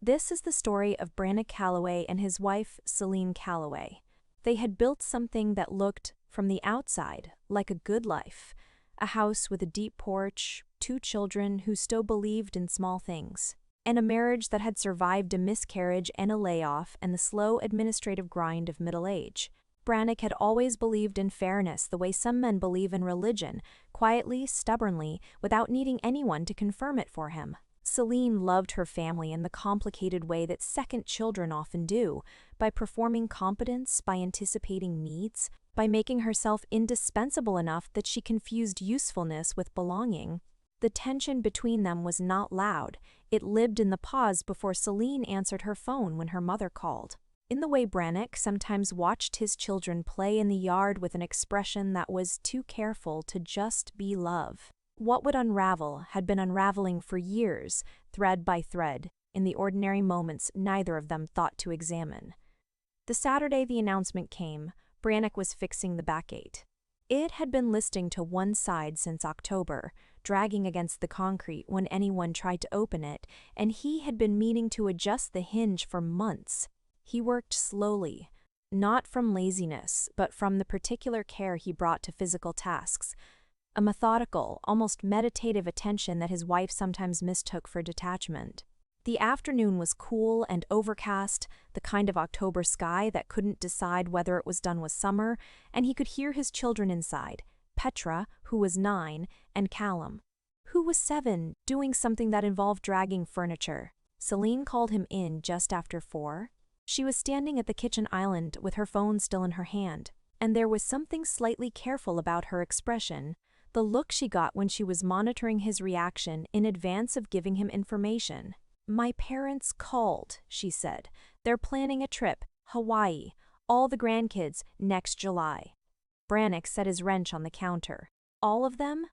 This is the story of Brannick Calloway and his wife, Celine Calloway. They had built something that looked, from the outside, like a good life. A house with a deep porch, 2 children who still believed in small things, and a marriage that had survived a miscarriage and a layoff and the slow administrative grind of middle age. Brannick had always believed in fairness the way some men believe in religion, quietly, stubbornly, without needing anyone to confirm it for him. Celine loved her family in the complicated way that second children often do, by performing competence, by anticipating needs, by making herself indispensable enough that she confused usefulness with belonging. The tension between them was not loud. It lived in the pause before Celine answered her phone when her mother called. In the way Brannick sometimes watched his children play in the yard with an expression that was too careful to just be love. What would unravel had been unraveling for years, thread by thread, in the ordinary moments neither of them thought to examine. The Saturday the announcement came, Brannick was fixing the back gate. It had been listing to one side since October, dragging against the concrete when anyone tried to open it, and he had been meaning to adjust the hinge for months. He worked slowly, not from laziness, but from the particular care he brought to physical tasks. A methodical, almost meditative attention that his wife sometimes mistook for detachment. The afternoon was cool and overcast, the kind of October sky that couldn't decide whether it was done with summer, and he could hear his children inside, Petra, who was 9, and Callum, who was 7, doing something that involved dragging furniture. Celine called him in just after 4. She was standing at the kitchen island with her phone still in her hand, and there was something slightly careful about her expression, the look she got when she was monitoring his reaction in advance of giving him information. "My parents called," she said. "They're planning a trip, Hawaii, all the grandkids, next July." Brannick set his wrench on the counter. All of them?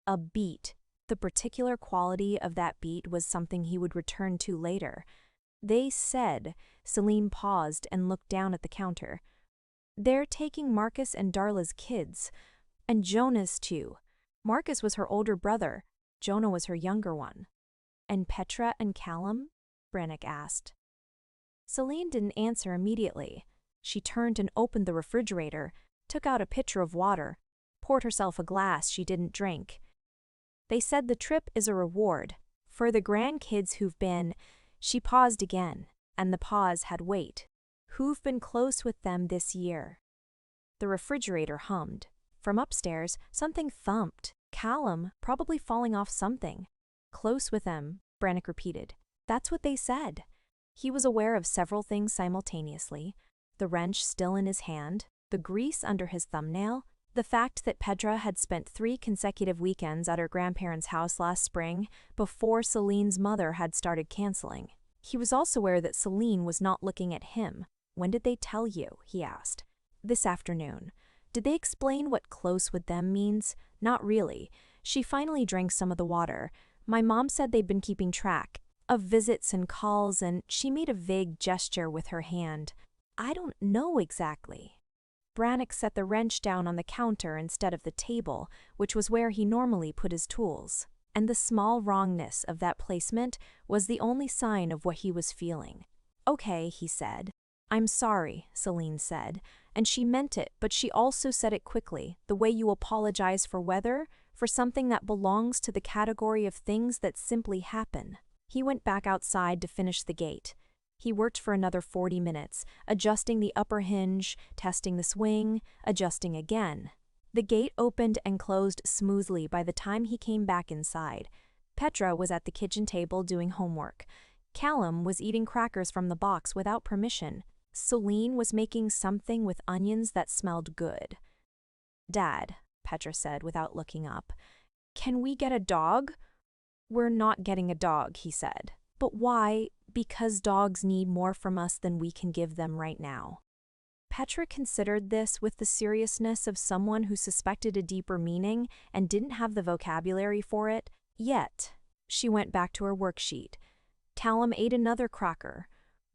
A beat. The particular quality of that beat was something he would return to later. They said, Celine paused and looked down at the counter. "They're taking Marcus and Darla's kids. And Jonah's too. Marcus was her older brother. Jonah was her younger one." "And Petra and Callum?" Brannick asked. Celine didn't answer immediately. She turned and opened the refrigerator, took out a pitcher of water, poured herself a glass she didn't drink. "They said the trip is a reward. For the grandkids who've been—" She paused again, and the pause had weight. "Who've been close with them this year." The refrigerator hummed. From upstairs, something thumped. Callum, probably falling off something. "Close with them," Brannick repeated. "That's what they said." He was aware of several things simultaneously. The wrench still in his hand, the grease under his thumbnail, the fact that Petra had spent 3 consecutive weekends at her grandparents' house last spring before Celine's mother had started canceling. He was also aware that Celine was not looking at him. "When did they tell you?" he asked. "This afternoon." "Did they explain what close with them means?" "Not really." She finally drank some of the water. "My mom said they'd been keeping track of visits and calls, and she made a vague gesture with her hand. I don't know exactly." Brannick set the wrench down on the counter instead of the table, which was where he normally put his tools. And the small wrongness of that placement was the only sign of what he was feeling. "Okay," he said. "I'm sorry," Celine said, and she meant it, but she also said it quickly, the way you apologize for weather, for something that belongs to the category of things that simply happen. He went back outside to finish the gate. He worked for another 40 minutes, adjusting the upper hinge, testing the swing, adjusting again. The gate opened and closed smoothly by the time he came back inside. Petra was at the kitchen table doing homework. Callum was eating crackers from the box without permission. Celine was making something with onions that smelled good. "Dad," Petra said without looking up, "can we get a dog?" "We're not getting a dog," he said. "But why?" "Because dogs need more from us than we can give them right now." Petra considered this with the seriousness of someone who suspected a deeper meaning and didn't have the vocabulary for it yet. She went back to her worksheet. Callum ate another cracker.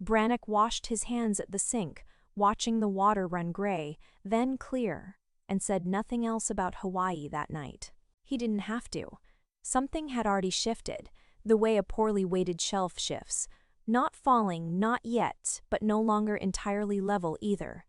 Brannick washed his hands at the sink, watching the water run gray, then clear, and said nothing else about Hawaii that night. He didn't have to. Something had already shifted, the way a poorly weighted shelf shifts. Not falling, not yet, but no longer entirely level either.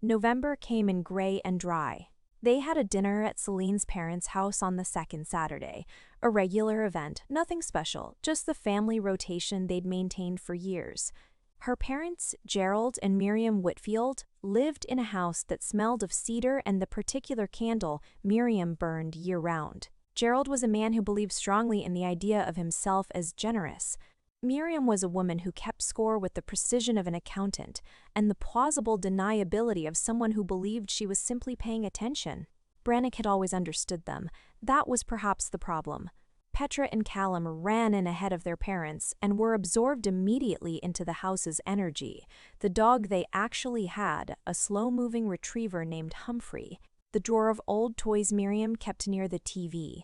November came in gray and dry. They had a dinner at Celine's parents' house on the second Saturday. A regular event, nothing special, just the family rotation they'd maintained for years. Her parents, Gerald and Miriam Whitfield, lived in a house that smelled of cedar and the particular candle Miriam burned year-round. Gerald was a man who believed strongly in the idea of himself as generous. Miriam was a woman who kept score with the precision of an accountant and the plausible deniability of someone who believed she was simply paying attention. Brannick had always understood them. That was perhaps the problem. Petra and Callum ran in ahead of their parents and were absorbed immediately into the house's energy. The dog they actually had, a slow-moving retriever named Humphrey. The drawer of old toys Miriam kept near the TV.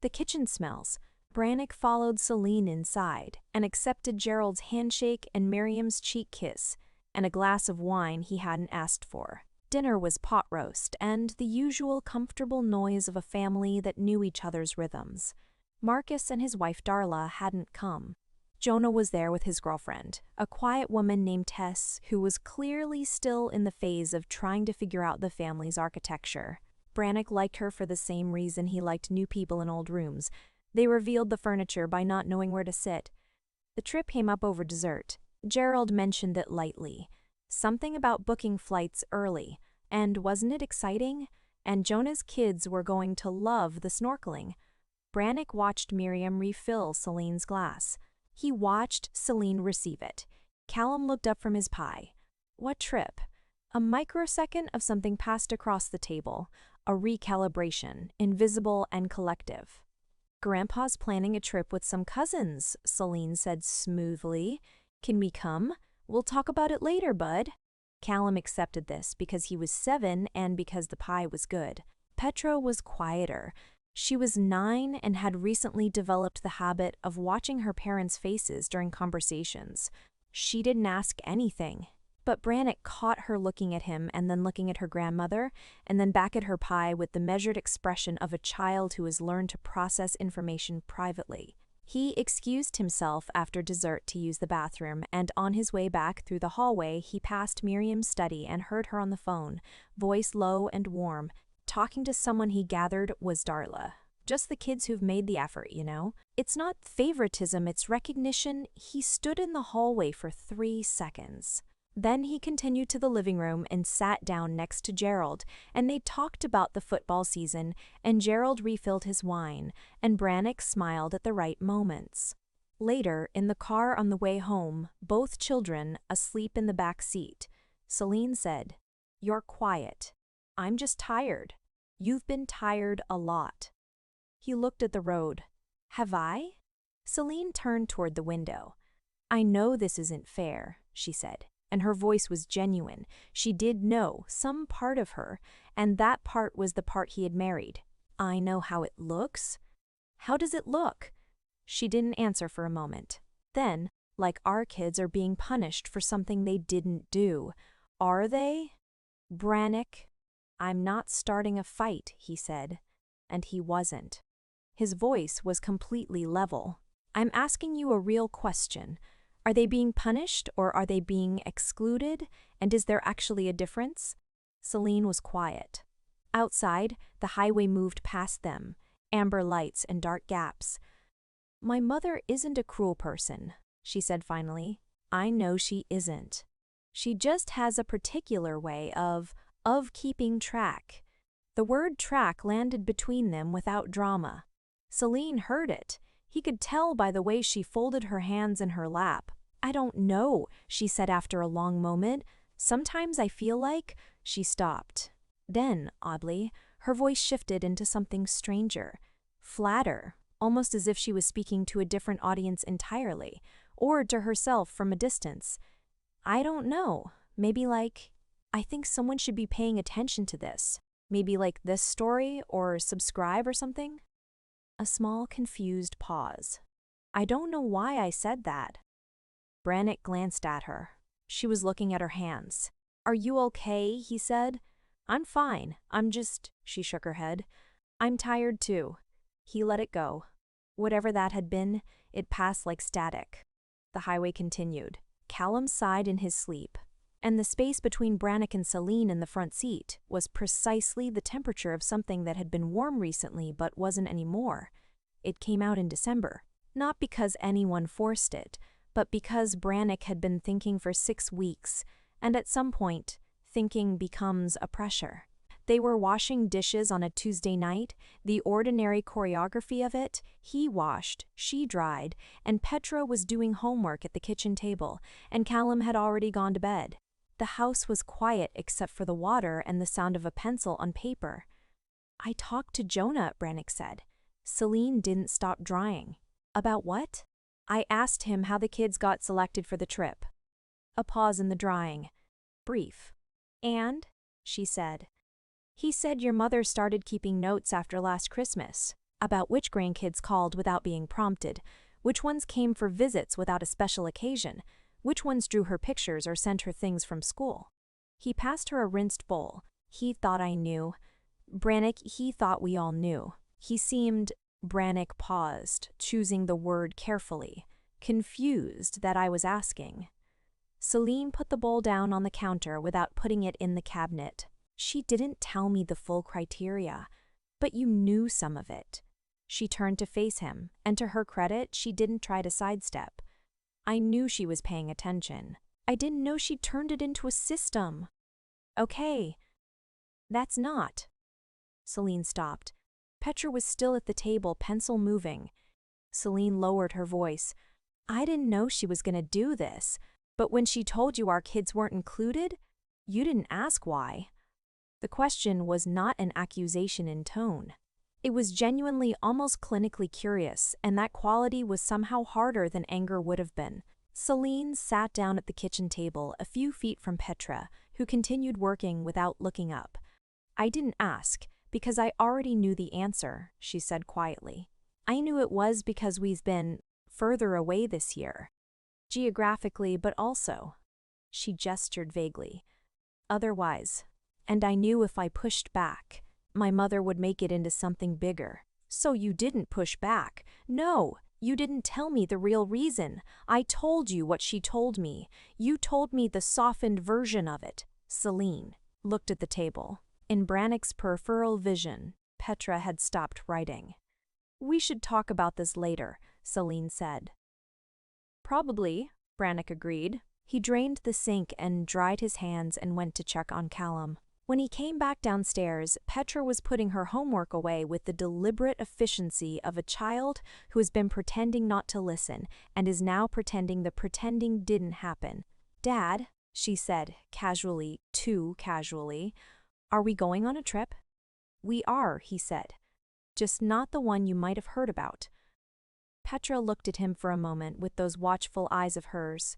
The kitchen smells. Brannick followed Celine inside and accepted Gerald's handshake and Miriam's cheek kiss, and a glass of wine he hadn't asked for. Dinner was pot roast and the usual comfortable noise of a family that knew each other's rhythms. Marcus and his wife Darla hadn't come. Jonah was there with his girlfriend, a quiet woman named Tess who was clearly still in the phase of trying to figure out the family's architecture. Brannick liked her for the same reason he liked new people in old rooms. They revealed the furniture by not knowing where to sit. The trip came up over dessert. Gerald mentioned it lightly. Something about booking flights early. And wasn't it exciting? And Jonah's kids were going to love the snorkeling. Brannick watched Miriam refill Celine's glass. He watched Celine receive it. Callum looked up from his pie. What trip? A microsecond of something passed across the table. A recalibration, invisible and collective. Grandpa's planning a trip with some cousins, Celine said smoothly. Can we come? We'll talk about it later, bud. Callum accepted this because he was 7 and because the pie was good. Petra was quieter. She was 9 and had recently developed the habit of watching her parents' faces during conversations. She didn't ask anything. But Brannick caught her looking at him and then looking at her grandmother, and then back at her pie with the measured expression of a child who has learned to process information privately. He excused himself after dessert to use the bathroom, and on his way back through the hallway, he passed Miriam's study and heard her on the phone, voice low and warm, talking to someone he gathered was Darla. Just the kids who've made the effort, you know? It's not favoritism, it's recognition. He stood in the hallway for 3 seconds. Then he continued to the living room and sat down next to Gerald, and they talked about the football season, and Gerald refilled his wine, and Brannick smiled at the right moments. Later, in the car on the way home, both children asleep in the back seat, Celine said, "You're quiet. I'm just tired. You've been tired a lot." He looked at the road. "Have I?" Celine turned toward the window. "I know this isn't fair," she said. And her voice was genuine. She did know some part of her, and that part was the part he had married. "I know how it looks." "How does it look?" She didn't answer for a moment. Then, like our kids are being punished for something they didn't do. Are they? "Brannick, I'm not starting a fight," he said. And he wasn't. His voice was completely level. "I'm asking you a real question. Are they being punished or are they being excluded? And is there actually a difference?" Celine was quiet. Outside, the highway moved past them, amber lights and dark gaps. "My mother isn't a cruel person," she said finally. "I know she isn't. She just has a particular way of keeping track." The word track landed between them without drama. Celine heard it. He could tell by the way she folded her hands in her lap. "I don't know," she said after a long moment. "Sometimes I feel like—" She stopped. Then, oddly, her voice shifted into something stranger, flatter, almost as if she was speaking to a different audience entirely, or to herself from a distance. "I don't know. Maybe like, I think someone should be paying attention to this. Maybe like this story, or subscribe or something." A small, confused pause. "I don't know why I said that." Brannick glanced at her. She was looking at her hands. "Are you okay?" he said. "I'm fine. I'm just—" She shook her head. "I'm tired too." He let it go. Whatever that had been, it passed like static. the highway continued. Callum sighed in his sleep. And the space between Brannick and Celine in the front seat was precisely the temperature of something that had been warm recently but wasn't anymore. It came out in December, not because anyone forced it, but because Brannick had been thinking for 6 weeks, and at some point, thinking becomes a pressure. They were washing dishes on a Tuesday night, the ordinary choreography of it. He washed, she dried, and Petra was doing homework at the kitchen table, and Callum had already gone to bed. The house was quiet except for the water and the sound of a pencil on paper. "I talked to Jonah," Brannick said. "Celine didn't stop drying." "About what?" "I asked him how the kids got selected for the trip." A pause in the drying. Brief. "And?" she said. "He said your mother started keeping notes after last Christmas, about which grandkids called without being prompted, which ones came for visits without a special occasion, which ones drew her pictures or sent her things from school." He passed her a rinsed bowl. "He thought I knew." "Brannick, he thought we all knew." He seemed— Brannick paused, choosing the word carefully, confused that I was asking. Celine put the bowl down on the counter without putting it in the cabinet. "She didn't tell me the full criteria, but you knew some of it." She turned to face him, and to her credit, she didn't try to sidestep. "I knew she was paying attention. I didn't know she turned it into a system." "Okay. That's not." Celine stopped. Petra was still at the table, pencil moving. Celine lowered her voice. "I didn't know she was going to do this, but when she told you our kids weren't included, you didn't ask why." The question was not an accusation in tone. It was genuinely, almost clinically curious, and that quality was somehow harder than anger would have been. Celine sat down at the kitchen table a few feet from Petra, who continued working without looking up. "I didn't ask, because I already knew the answer," she said quietly. "I knew it was because we've been further away this year. Geographically, but also." She gestured vaguely. "Otherwise. And I knew if I pushed back, my mother would make it into something bigger." "So you didn't push back." "No, you didn't tell me the real reason. I told you what she told me. You told me the softened version of it." Celine looked at the table. In Brannick's peripheral vision, Petra had stopped writing. "We should talk about this later," Celine said. "Probably," Brannick agreed. He drained the sink and dried his hands and went to check on Callum. When he came back downstairs, Petra was putting her homework away with the deliberate efficiency of a child who has been pretending not to listen and is now pretending the pretending didn't happen. "Dad," she said, casually, too casually, "are we going on a trip?" "We are," he said. "Just not the one you might have heard about." Petra looked at him for a moment with those watchful eyes of hers.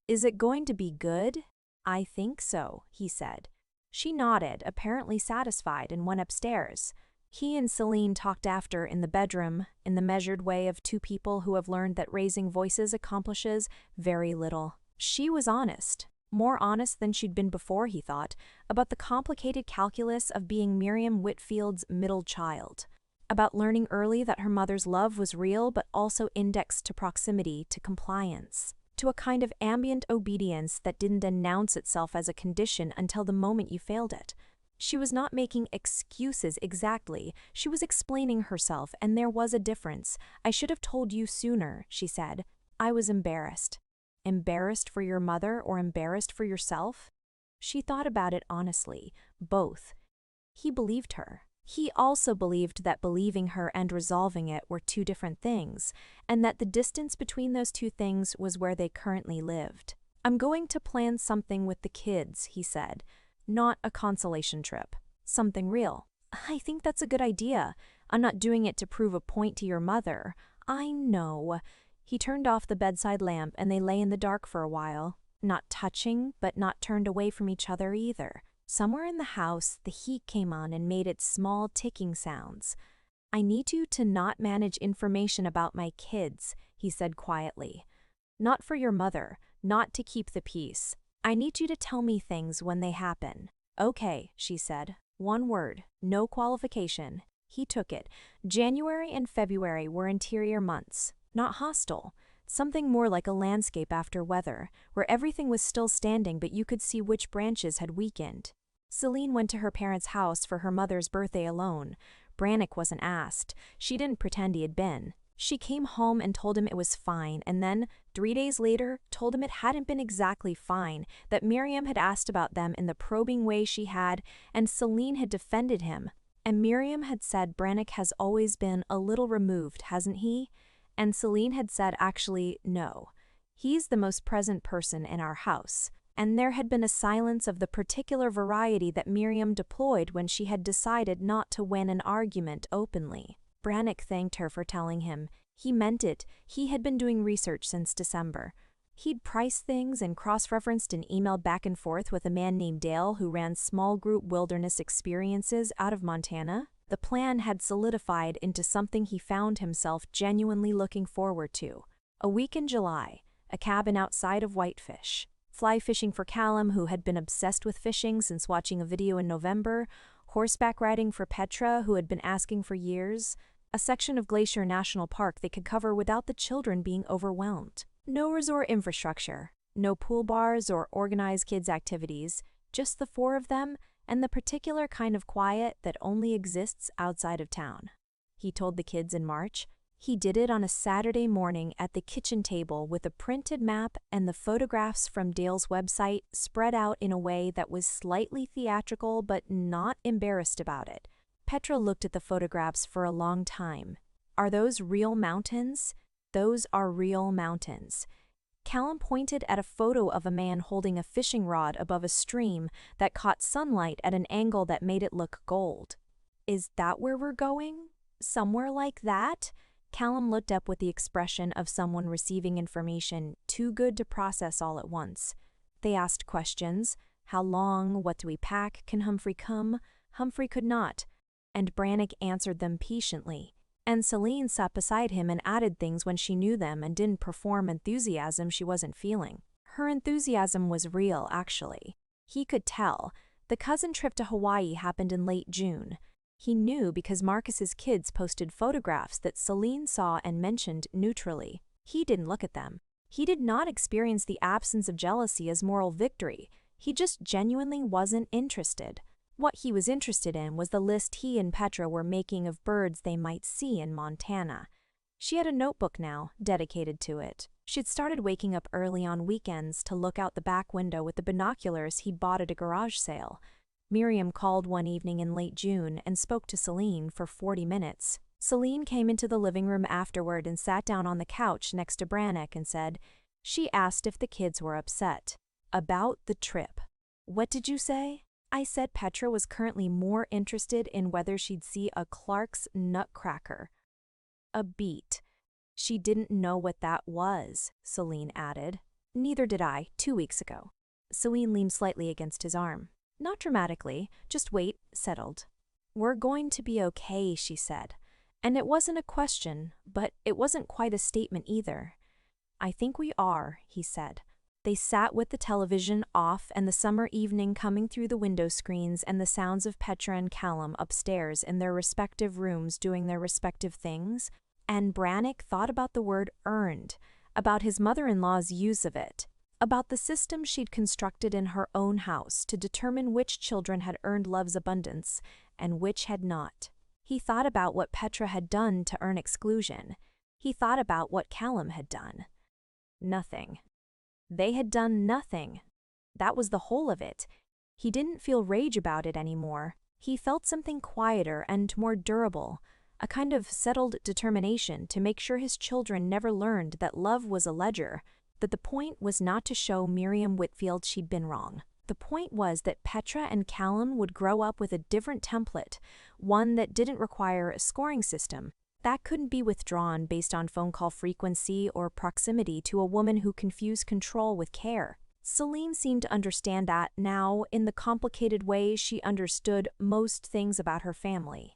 "Is it going to be good?" "I think so," he said. She nodded, apparently satisfied, and went upstairs. He and Celine talked after in the bedroom, in the measured way of two people who have learned that raising voices accomplishes very little. She was honest, more honest than she'd been before, he thought, about the complicated calculus of being Miriam Whitfield's middle child, about learning early that her mother's love was real but also indexed to proximity, to compliance, to a kind of ambient obedience that didn't announce itself as a condition until the moment you failed it. She was not making excuses exactly, she was explaining herself, and there was a difference. "I should have told you sooner," she said. "I was embarrassed." Embarrassed for your mother or embarrassed for yourself? She thought about it honestly, both. He believed her. He also believed that believing her and resolving it were two different things, and that the distance between those two things was where they currently lived. "I'm going to plan something with the kids," he said. "Not a consolation trip. Something real." "I think that's a good idea. I'm not doing it to prove a point to your mother." "I know." He turned off the bedside lamp and they lay in the dark for a while, not touching, but not turned away from each other either. Somewhere in the house, the heat came on and made its small ticking sounds. "I need you to not manage information about my kids," he said quietly. "Not for your mother, not to keep the peace. I need you to tell me things when they happen." "Okay," she said. One word, no qualification. He took it. January and February were interior months, not hostile. something more like a landscape after weather, where everything was still standing but you could see which branches had weakened. Celine went to her parents' house for her mother's birthday alone. Brannick wasn't asked. She didn't pretend he had been. She came home and told him it was fine, and then, 3 days later, told him it hadn't been exactly fine, that Miriam had asked about them in the probing way she had, and Celine had defended him. And Miriam had said Brannick has always been a little removed, hasn't he? And Celine had said actually, no. He's the most present person in our house. And there had been a silence of the particular variety that Miriam deployed when she had decided not to win an argument openly. Brannick thanked her for telling him. He meant it. He had been doing research since December. He'd priced things and cross-referenced and emailed back and forth with a man named Dale who ran small group wilderness experiences out of Montana. The plan had solidified into something he found himself genuinely looking forward to. A week in July, a cabin outside of Whitefish. Fly fishing for Callum, who had been obsessed with fishing since watching a video in November, horseback riding for Petra, who had been asking for years, a section of Glacier National Park they could cover without the children being overwhelmed. No resort infrastructure, no pool bars or organized kids' activities, just the 4 of them and the particular kind of quiet that only exists outside of town. He told the kids in March. He did it on a Saturday morning at the kitchen table with a printed map and the photographs from Dale's website spread out in a way that was slightly theatrical but not embarrassed about it. Petra looked at the photographs for a long time. Are those real mountains? Those are real mountains. Callum pointed at a photo of a man holding a fishing rod above a stream that caught sunlight at an angle that made it look gold. Is that where we're going? Somewhere like that? Callum looked up with the expression of someone receiving information too good to process all at once. They asked questions. How long? What do we pack? Can Humphrey come? Humphrey could not. And Brannick answered them patiently. And Celine sat beside him and added things when she knew them and didn't perform enthusiasm she wasn't feeling. Her enthusiasm was real, actually. He could tell. The cousin trip to Hawaii happened in late June. He knew because Marcus's kids posted photographs that Celine saw and mentioned neutrally. He didn't look at them. He did not experience the absence of jealousy as moral victory. He just genuinely wasn't interested. What he was interested in was the list he and Petra were making of birds they might see in Montana. She had a notebook now, dedicated to it. She'd started waking up early on weekends to look out the back window with the binoculars he'd bought at a garage sale. Miriam called one evening in late June and spoke to Celine for 40 minutes. Celine came into the living room afterward and sat down on the couch next to Brannick and said, she asked if the kids were upset. About the trip. What did you say? I said Petra was currently more interested in whether she'd see a Clark's Nutcracker. A beat. She didn't know what that was, Celine added. Neither did I, 2 weeks ago. Celine leaned slightly against his arm. Not dramatically, just wait, settled. We're going to be okay, she said. And it wasn't a question, but it wasn't quite a statement either. I think we are, he said. They sat with the television off and the summer evening coming through the window screens and the sounds of Petra and Callum upstairs in their respective rooms doing their respective things, and Brannick thought about the word earned, about his mother-in-law's use of it, about the system she'd constructed in her own house to determine which children had earned love's abundance and which had not. He thought about what Petra had done to earn exclusion. He thought about what Callum had done. Nothing. They had done nothing. That was the whole of it. He didn't feel rage about it anymore. He felt something quieter and more durable, a kind of settled determination to make sure his children never learned that love was a ledger, that the point was not to show Miriam Whitfield she'd been wrong. The point was that Petra and Callum would grow up with a different template, one that didn't require a scoring system. That couldn't be withdrawn based on phone call frequency or proximity to a woman who confused control with care. Celine seemed to understand that now in the complicated way she understood most things about her family.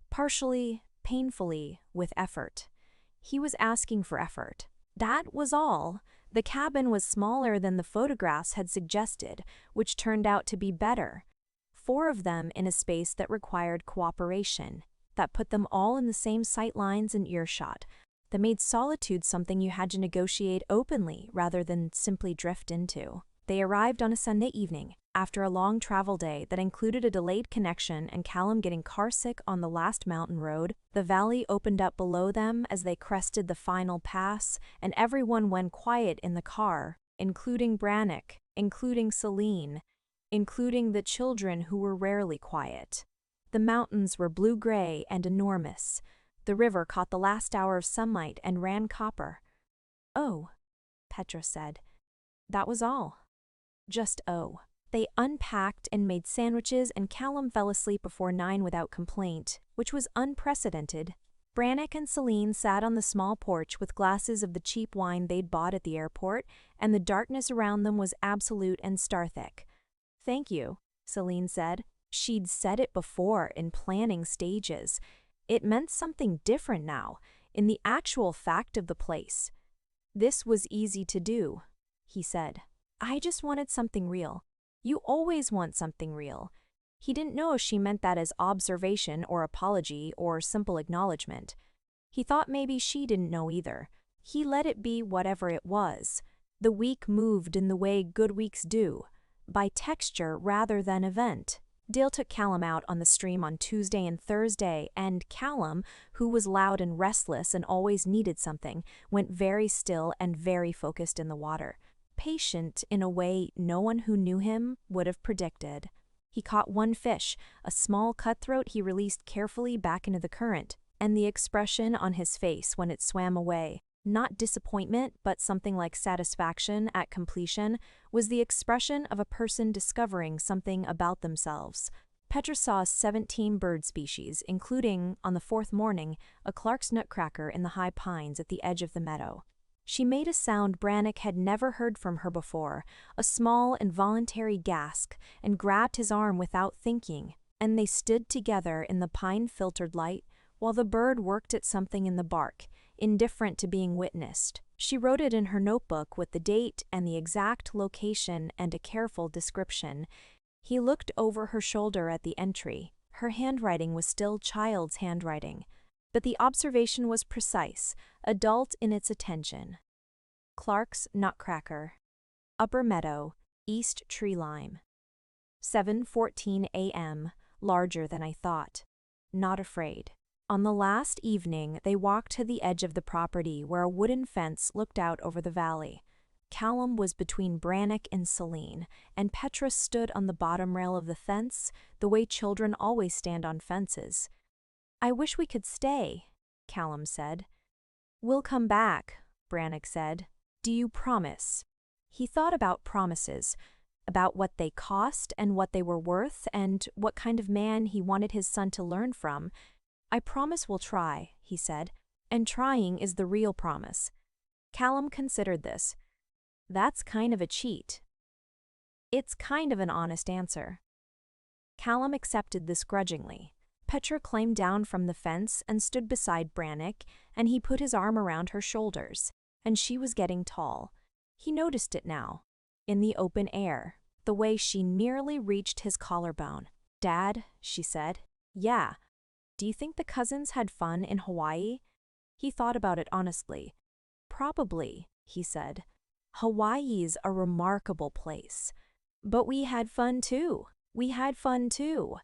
Partially, painfully, with effort. He was asking for effort. That was all. The cabin was smaller than the photographs had suggested, which turned out to be better. 4 of them in a space that required cooperation, that put them all in the same sight lines and earshot, that made solitude something you had to negotiate openly rather than simply drift into. They arrived on a Sunday evening, after a long travel day that included a delayed connection and Callum getting carsick on the last mountain road. The valley opened up below them as they crested the final pass, and everyone went quiet in the car, including Brannick, including Celine, including the children who were rarely quiet. The mountains were blue-gray and enormous. The river caught the last hour of sunlight and ran copper. "Oh," Petra said. That was all. Just oh. They unpacked and made sandwiches, and Callum fell asleep before 9 without complaint, which was unprecedented. Brannick and Celine sat on the small porch with glasses of the cheap wine they'd bought at the airport, and the darkness around them was absolute and star-thick. "Thank you," Celine said. She'd said it before in planning stages. It meant something different now, in the actual fact of the place. "This was easy to do," he said. "I just wanted something real." "You always want something real." He didn't know if she meant that as observation or apology or simple acknowledgement. He thought maybe she didn't know either. He let it be whatever it was. The week moved in the way good weeks do, by texture rather than event. Dale took Callum out on the stream on Tuesday and Thursday, and Callum, who was loud and restless and always needed something, went very still and very focused in the water. Patient in a way no one who knew him would have predicted. He caught one fish, a small cutthroat he released carefully back into the current, and the expression on his face when it swam away, not disappointment but something like satisfaction at completion, was the expression of a person discovering something about themselves. Petra saw 17 bird species, including, on the 4th morning, a Clark's nutcracker in the high pines at the edge of the meadow. She made a sound Brannick had never heard from her before, a small, involuntary gasp, and grabbed his arm without thinking, and they stood together in the pine-filtered light while the bird worked at something in the bark, indifferent to being witnessed. She wrote it in her notebook with the date and the exact location and a careful description. He looked over her shoulder at the entry. Her handwriting was still child's handwriting, but the observation was precise, adult in its attention. Clark's nutcracker. Upper meadow, east tree line. 7:14 a.m., larger than I thought. Not afraid. On the last evening, they walked to the edge of the property where a wooden fence looked out over the valley. Callum was between Brannick and Celine, and Petra stood on the bottom rail of the fence, the way children always stand on fences. "I wish we could stay," Callum said. "We'll come back," Brannick said. "Do you promise?" He thought about promises, about what they cost and what they were worth and what kind of man he wanted his son to learn from. "I promise we'll try," he said, "and trying is the real promise." Callum considered this. "That's kind of a cheat." "It's kind of an honest answer." Callum accepted this grudgingly. Petra climbed down from the fence and stood beside Brannick, and he put his arm around her shoulders, and she was getting tall. He noticed it now, in the open air, the way she nearly reached his collarbone. "Dad," she said. "Yeah. Do you think the cousins had fun in Hawaii?" He thought about it honestly. "Probably," he said. "Hawaii's a remarkable place. But we had fun too. We had fun too."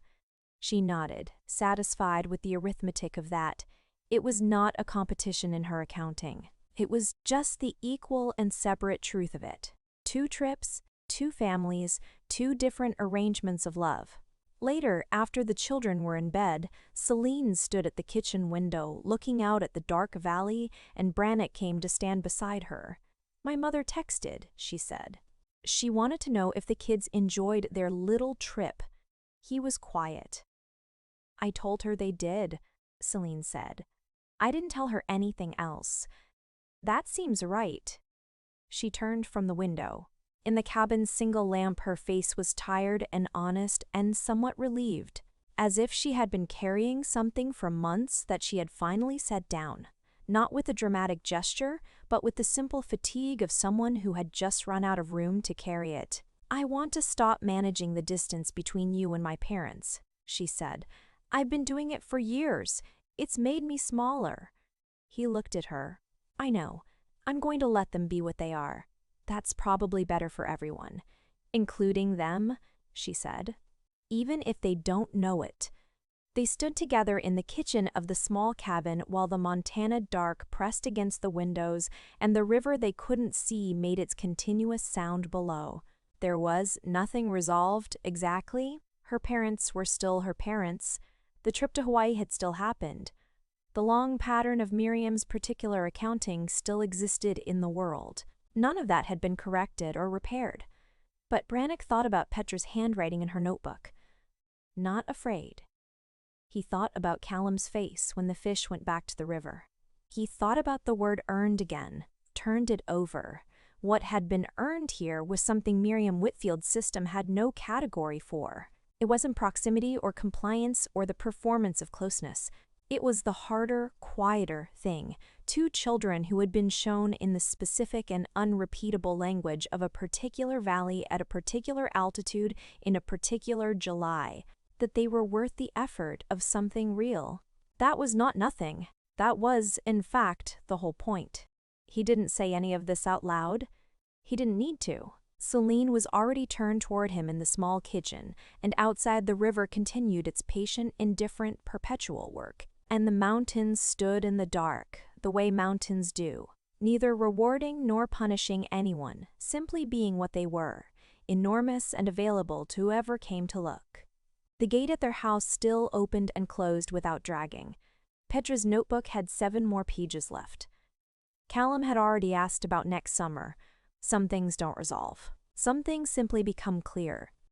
She nodded, satisfied with the arithmetic of that. It was not a competition in her accounting. It was just the equal and separate truth of it. 2 trips, 2 families, 2 different arrangements of love. Later, after the children were in bed, Celine stood at the kitchen window, looking out at the dark valley, and Brannick came to stand beside her. "My mother texted," she said. She wanted to know if the kids enjoyed their little trip. He was quiet. "I told her they did," Celine said. "I didn't tell her anything else." "That seems right." She turned from the window. In the cabin's single lamp, her face was tired and honest and somewhat relieved, as if she had been carrying something for months that she had finally set down, not with a dramatic gesture, but with the simple fatigue of someone who had just run out of room to carry it. "I want to stop managing the distance between you and my parents," she said. "I've been doing it for years. It's made me smaller." He looked at her. I know. I'm going to let them be what they are. That's probably better for everyone. Including them, she said. Even if they don't know it. They stood together in the kitchen of the small cabin while the Montana dark pressed against the windows and the river they couldn't see made its continuous sound below. There was nothing resolved exactly. Her parents were still her parents. The trip to Hawaii had still happened. The long pattern of Miriam's particular accounting still existed in the world. None of that had been corrected or repaired. But Brannick thought about Petra's handwriting in her notebook. Not afraid. He thought about Callum's face when the fish went back to the river. He thought about the word earned again, turned it over. What had been earned here was something Miriam Whitfield's system had no category for. It wasn't proximity or compliance or the performance of closeness. It was the harder, quieter thing. Two children who had been shown in the specific and unrepeatable language of a particular valley at a particular altitude in a particular July, that they were worth the effort of something real. That was not nothing. That was, in fact, the whole point. He didn't say any of this out loud. He didn't need to. Celine was already turned toward him in the small kitchen, and outside the river continued its patient, indifferent, perpetual work. And the mountains stood in the dark, the way mountains do, neither rewarding nor punishing anyone, simply being what they were, enormous and available to whoever came to look. The gate at their house still opened and closed without dragging. Petra's notebook had 7 more pages left. Callum had already asked about next summer. Some things don't resolve. Some things simply become clear.